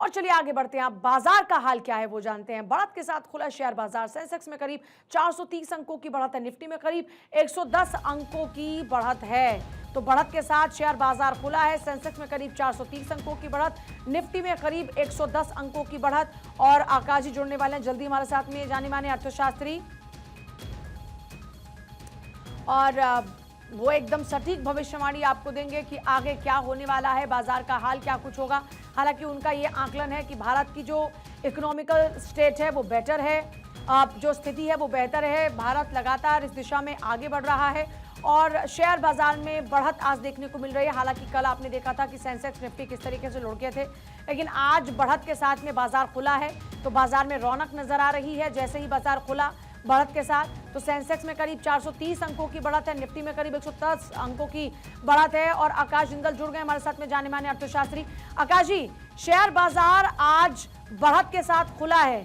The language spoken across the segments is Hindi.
और चलिए आगे बढ़ते हैं, आप बाजार का हाल क्या है वो जानते हैं। बढ़त के साथ खुला शेयर बाजार। सेंसेक्स में करीब 430 अंकों की बढ़त है, निफ्टी में करीब 110 अंकों की बढ़त है। तो बढ़त के साथ शेयर बाजार खुला है। सेंसेक्स में करीब 430 अंकों की बढ़त, निफ्टी में करीब 110 अंकों की बढ़त। और आकाश जी जुड़ने वाले हैं जल्दी हमारे साथ में, जाने माने अर्थशास्त्री, और वो एकदम सटीक भविष्यवाणी आपको देंगे कि आगे क्या होने वाला है, बाजार का हाल क्या कुछ होगा। हालांकि उनका ये आकलन है कि भारत की जो इकोनॉमिकल स्टेट है वो बेटर है, जो स्थिति है वो बेहतर है। भारत लगातार इस दिशा में आगे बढ़ रहा है और शेयर बाजार में बढ़त आज देखने को मिल रही है। हालांकि कल आपने देखा था कि सेंसेक्स निफ्टी किस तरीके से लुढ़के थे, लेकिन आज बढ़त के साथ में बाजार खुला है तो बाजार में रौनक नजर आ रही है। जैसे ही बाजार खुला बढ़त के साथ, तो सेंसेक्स में करीब 430 अंकों की बढ़त है, निफ्टी में करीब 110 अंकों की बढ़त है। और आकाश जिंदल जुड़ गए हमारे साथ में, जाने माने अर्थशास्त्री। आकाश जी, शेयर बाजार आज बढ़त के साथ खुला है,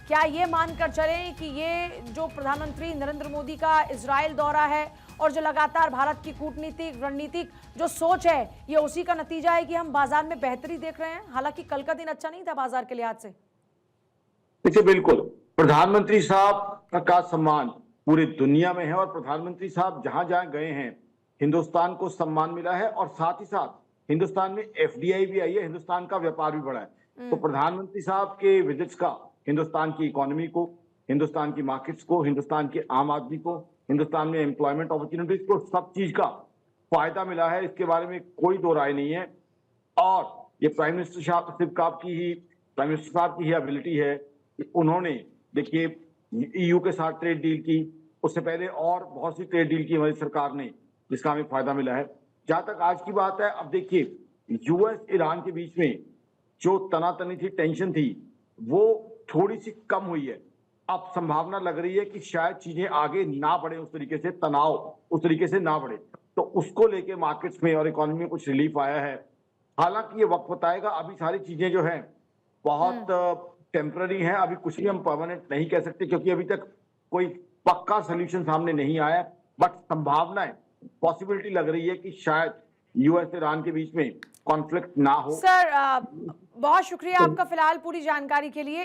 क्या ये मानकर चलें कि ये जो प्रधानमंत्री नरेंद्र मोदी का इजराइल दौरा है और जो लगातार भारत की कूटनीतिक रणनीतिक जो सोच है, ये उसी का नतीजा है कि हम बाजार में बेहतरी देख रहे हैं? हालांकि कल का दिन अच्छा नहीं था बाजार के लिहाज से। देखिए, बिल्कुल प्रधानमंत्री साहब का सम्मान पूरी दुनिया में है और प्रधानमंत्री साहब जहां जहां गए हैं हिंदुस्तान को सम्मान मिला है और साथ ही साथ हिंदुस्तान में एफडीआई भी आई है, हिंदुस्तान का व्यापार भी बढ़ा है। तो प्रधानमंत्री साहब के विजिट्स का हिंदुस्तान की इकोनॉमी को, हिंदुस्तान की मार्केट्स को, हिंदुस्तान के आम आदमी को, हिंदुस्तान में एम्प्लॉयमेंट अपॉर्चुनिटीज को, सब चीज का फायदा मिला है, इसके बारे में कोई दो राय नहीं है। और ये प्राइम मिनिस्टर साहब की ही एबिलिटी है कि उन्होंने, देखिए, ईयू के साथ ट्रेड डील की, उससे पहले और बहुत सी ट्रेड डील की हमारी सरकार ने, जिसका हमें फायदा मिला है। जहां तक आज की बात है, अब देखिए, यूएस ईरान के बीच में जो तनातनी थी, टेंशन थी, वो थोड़ी सी कम हुई है। अब संभावना लग रही है कि शायद चीजें आगे ना बढ़े, उस तरीके से तनाव उस तरीके से ना बढ़े, तो उसको लेके मार्केट्स में और इकोनॉमी में कुछ रिलीफ आया है। हालांकि ये वक्त बताएगा, अभी सारी चीजें जो है बहुत टेम्पररी है, अभी कुछ भी हम परमानेंट नहीं कह सकते क्योंकि अभी तक कोई पक्का सोल्यूशन सामने नहीं आया। बट संभावनाएं, पॉसिबिलिटी लग रही है कि शायद यूएस ईरान के बीच में कॉन्फ्लिक्ट ना हो। सर बहुत शुक्रिया आपका फिलहाल पूरी जानकारी के लिए।